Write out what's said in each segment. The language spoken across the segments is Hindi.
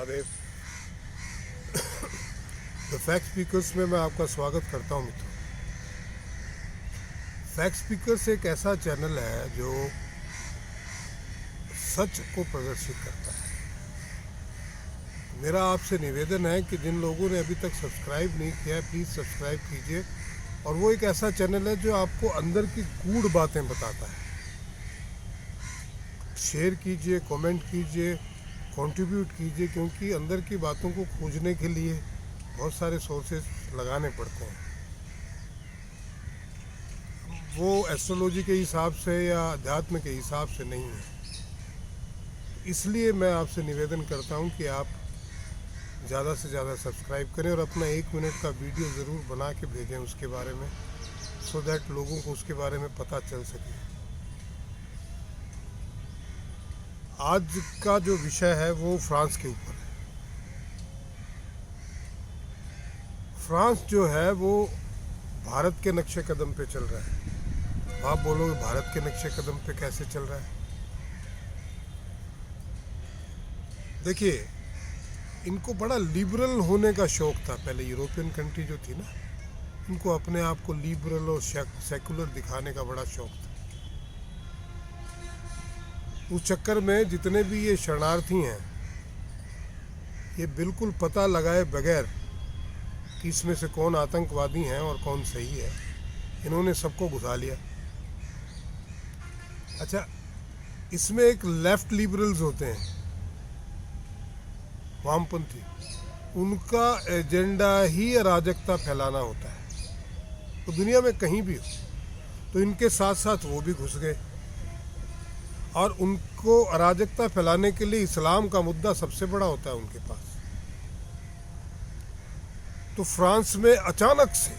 महादेव। द फैक्ट स्पीकर्स में मैं आपका स्वागत करता हूं मित्रों। फैक्ट स्पीकर्स एक ऐसा चैनल है जो सच को प्रदर्शित करता है। मेरा आपसे निवेदन है कि जिन लोगों ने अभी तक सब्सक्राइब नहीं किया है, प्लीज़ सब्सक्राइब कीजिए। और वो एक ऐसा चैनल है जो आपको अंदर की गूढ़ बातें बताता है। शेयर कीजिए, कमेंट कीजिए, कंट्रीब्यूट कीजिए, क्योंकि अंदर की बातों को खोजने के लिए बहुत सारे सोर्सेस लगाने पड़ते हैं। वो एस्ट्रोलॉजी के हिसाब से या अध्यात्म के हिसाब से नहीं है। इसलिए मैं आपसे निवेदन करता हूं कि आप ज़्यादा से ज़्यादा सब्सक्राइब करें और अपना 1 मिनट का वीडियो ज़रूर बना के भेजें उसके बारे में, सो दैट लोगों को उसके बारे में पता चल सके। आज का जो विषय है वो फ्रांस के ऊपर है। फ्रांस जो है वो भारत के नक्शे कदम पे चल रहा है। आप बोलोगे भारत के नक्शे कदम पे कैसे चल रहा है? देखिए, इनको बड़ा लिबरल होने का शौक था। पहले यूरोपियन कंट्री जो थी ना, इनको अपने आप को लिबरल और सेकुलर दिखाने का बड़ा शौक था। उस चक्कर में जितने भी ये शरणार्थी हैं, ये बिल्कुल पता लगाए बगैर कि इसमें से कौन आतंकवादी हैं और कौन सही है, इन्होंने सबको घुसा लिया। अच्छा, इसमें एक लेफ्ट लिबरल्स होते हैं, वामपंथी, उनका एजेंडा ही अराजकता फैलाना होता है। तो दुनिया में कहीं भी हो, तो इनके साथ साथ वो भी घुस गए और उनको अराजकता फैलाने के लिए इस्लाम का मुद्दा सबसे बड़ा होता है उनके पास। तो फ्रांस में अचानक से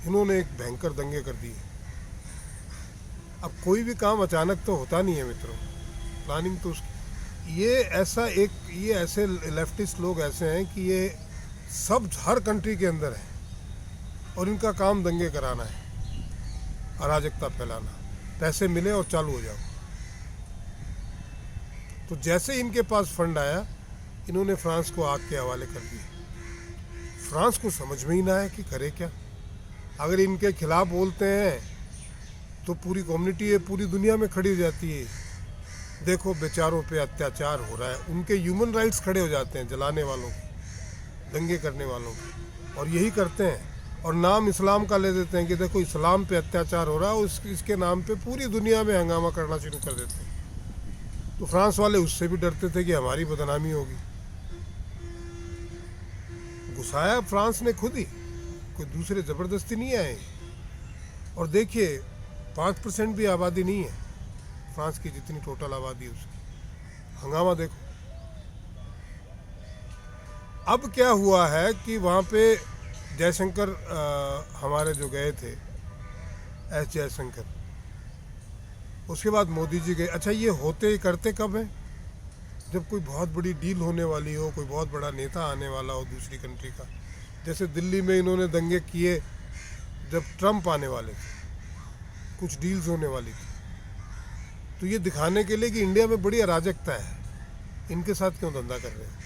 इन्होंने एक भयंकर दंगे कर दिए। अब कोई भी काम अचानक तो होता नहीं है मित्रों, प्लानिंग तो उसकी। ये ऐसे लेफ्टिस्ट लोग ऐसे हैं कि ये सब हर कंट्री के अंदर है और इनका काम दंगे कराना है, अराजकता फैलाना, पैसे मिले और चालू हो जाओ। तो जैसे इनके पास फंड आया, इन्होंने फ्रांस को आग के हवाले कर दिया। फ्रांस को समझ में ही ना है कि करे क्या। अगर इनके खिलाफ बोलते हैं तो पूरी कम्युनिटी पूरी दुनिया में खड़ी हो जाती है। देखो बेचारों पे अत्याचार हो रहा है, उनके ह्यूमन राइट्स खड़े हो जाते हैं जलाने वालों के, दंगे करने वालों के। और यही करते हैं और नाम इस्लाम का ले देते हैं कि देखो इस्लाम पे अत्याचार हो रहा है, इसके नाम पे पूरी दुनिया में हंगामा करना शुरू कर देते हैं। तो फ्रांस वाले उससे भी डरते थे कि हमारी बदनामी होगी। घुसाया फ्रांस ने खुद ही, कोई दूसरे ज़बरदस्ती नहीं आए। और देखिए 5% भी आबादी नहीं है फ्रांस की, जितनी टोटल आबादी है उसकी। हंगामा देखो। अब क्या हुआ है कि वहाँ पे जयशंकर हमारे जो गए थे, एस जयशंकर, उसके बाद मोदी जी गए। अच्छा, ये होते करते कब है? जब कोई बहुत बड़ी डील होने वाली हो, कोई बहुत बड़ा नेता आने वाला हो दूसरी कंट्री का। जैसे दिल्ली में इन्होंने दंगे किए जब ट्रम्प आने वाले थे, कुछ डील्स होने वाली थी। तो ये दिखाने के लिए कि इंडिया में बड़ी अराजकता है, इनके साथ क्यों धंधा कर रहे हैं।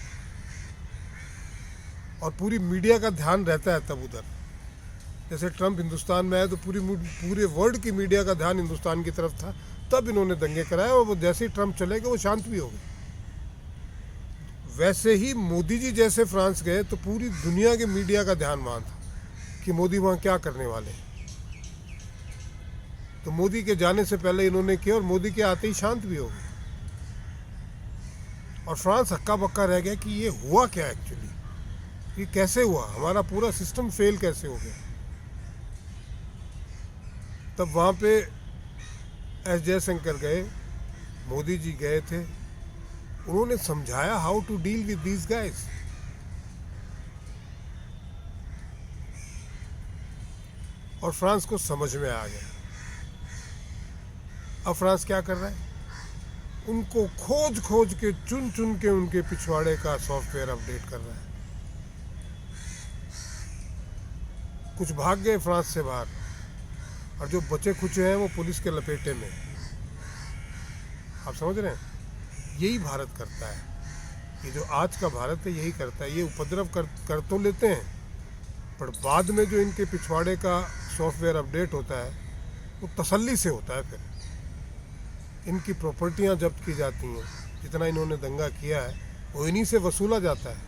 और पूरी मीडिया का ध्यान रहता है तब उधर। जैसे ट्रम्प हिंदुस्तान में आए तो पूरे वर्ल्ड की मीडिया का ध्यान हिंदुस्तान की तरफ था, तब इन्होंने दंगे कराए। और वो जैसे ही ट्रम्प चले गए वो शांत भी हो गए। वैसे ही मोदी जी जैसे फ्रांस गए तो पूरी दुनिया के मीडिया का ध्यान वहाँ था कि मोदी वहाँ क्या करने वाले हैं। तो मोदी के जाने से पहले इन्होंने किया और मोदी के आते ही शांत भी हो गए। और फ्रांस हक्का बक्का रह गया कि ये हुआ क्या एक्चुअली, ये कैसे हुआ, हमारा पूरा सिस्टम फेल कैसे हो गया। तब वहाँ पे एस जयशंकर गए, मोदी जी गए थे, उन्होंने समझाया how to deal with these guys. और फ्रांस को समझ में आ गया। अब फ्रांस क्या कर रहा है? उनको खोज खोज के, चुन चुन के उनके पिछवाड़े का सॉफ्टवेयर अपडेट कर रहा है। कुछ भाग गए फ्रांस से बाहर और जो बचे खुचे हैं वो पुलिस के लपेटे में। आप समझ रहे हैं? यही भारत करता है। ये जो आज का भारत है यही करता है, ये उपद्रव कर तो लेते हैं, पर बाद में जो इनके पिछवाड़े का सॉफ्टवेयर अपडेट होता है वो तसल्ली से होता है। फिर इनकी प्रॉपर्टियां जब्त की जाती हैं, जितना इन्होंने दंगा किया है वो इन्हीं से वसूला जाता है।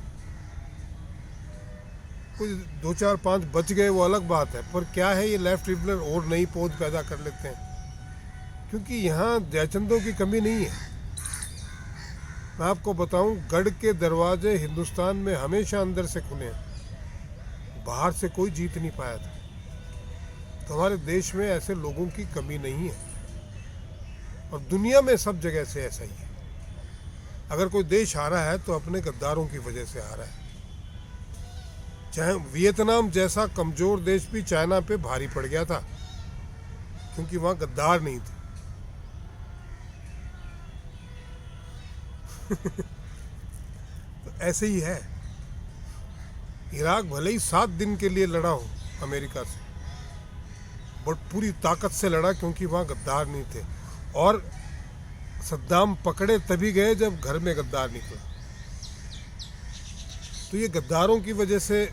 कोई 2 4 5 बच गए वो अलग बात है, पर क्या है, ये लेफ्ट ट्रिब्यूनल और नई पौध पैदा कर लेते हैं, क्योंकि यहाँ जयचंदों की कमी नहीं है। मैं आपको बताऊं, गढ़ के दरवाजे हिंदुस्तान में हमेशा अंदर से खुले हैं, बाहर से कोई जीत नहीं पाया था। तो हमारे देश में ऐसे लोगों की कमी नहीं है, और दुनिया में सब जगह से ऐसा ही है। अगर कोई देश हारा है तो अपने गद्दारों की वजह से हारा है। चाहे वियतनाम जैसा कमजोर देश भी चाइना पे भारी पड़ गया था, क्योंकि वहां गद्दार नहीं थे। तो ऐसे ही है। इराक भले ही 7 दिन के लिए लड़ा हो अमेरिका से, बट पूरी ताकत से लड़ा, क्योंकि वहां गद्दार नहीं थे। और सद्दाम पकड़े तभी गए जब घर में गद्दार निकला। तो ये गद्दारों की वजह से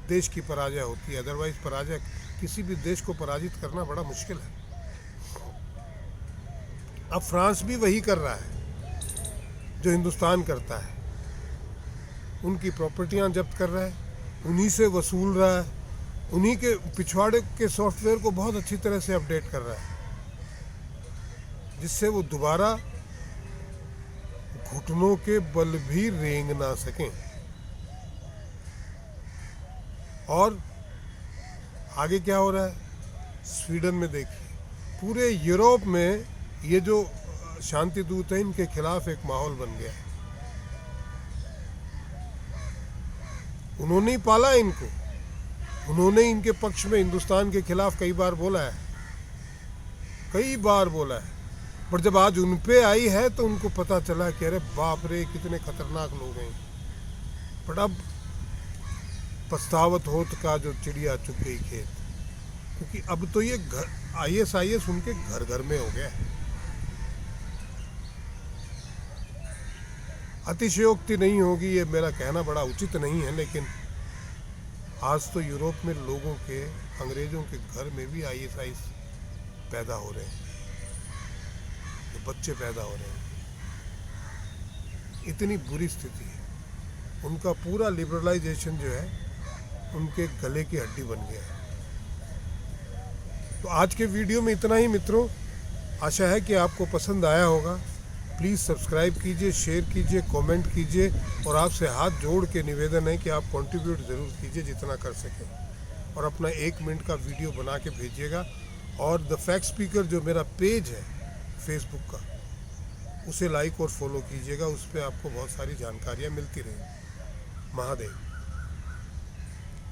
देश की पराजय होती है, अदरवाइज पराजय, किसी भी देश को पराजित करना बड़ा मुश्किल है। अब फ्रांस भी वही कर रहा है जो हिंदुस्तान करता है, उनकी प्रॉपर्टियां जब्त कर रहा है, उन्हीं से वसूल रहा है, उन्हीं के पिछवाड़े के सॉफ्टवेयर को बहुत अच्छी तरह से अपडेट कर रहा है, जिससे वो दोबारा घुटनों के बल भी रेंग ना सकें। और आगे क्या हो रहा है, स्वीडन में देखिए, पूरे यूरोप में ये जो शांति दूत है इनके खिलाफ एक माहौल बन गया है। उन्होंने ही पाला इनको, उन्होंने इनके पक्ष में हिंदुस्तान के खिलाफ कई बार बोला है, कई बार बोला है। पर जब आज उन पे आई है तो उनको पता चला कि अरे बाप रे, कितने खतरनाक लोग हैं। पर अब पछतावत होत का जो चिड़िया चुग गई खेत, क्योंकि अब तो ये ISIS उनके घर घर में हो गया है। अतिशयोक्ति नहीं होगी, ये मेरा कहना बड़ा उचित नहीं है, लेकिन आज तो यूरोप में लोगों के, अंग्रेजों के घर में भी ISIS पैदा हो रहे हैं, तो बच्चे पैदा हो रहे हैं। इतनी बुरी स्थिति है, उनका पूरा लिबरलाइजेशन जो है उनके गले की हड्डी बन गया है। तो आज के वीडियो में इतना ही मित्रों, आशा है कि आपको पसंद आया होगा। प्लीज़ सब्सक्राइब कीजिए, शेयर कीजिए, कमेंट कीजिए, और आपसे हाथ जोड़ के निवेदन है कि आप कंट्रीब्यूट ज़रूर कीजिए जितना कर सकें, और अपना 1 मिनट का वीडियो बना के भेजिएगा। और द फैक्ट स्पीकर जो मेरा पेज है फेसबुक का, उसे लाइक और फॉलो कीजिएगा, उस पर आपको बहुत सारी जानकारियाँ मिलती रहेंगी। महादेव।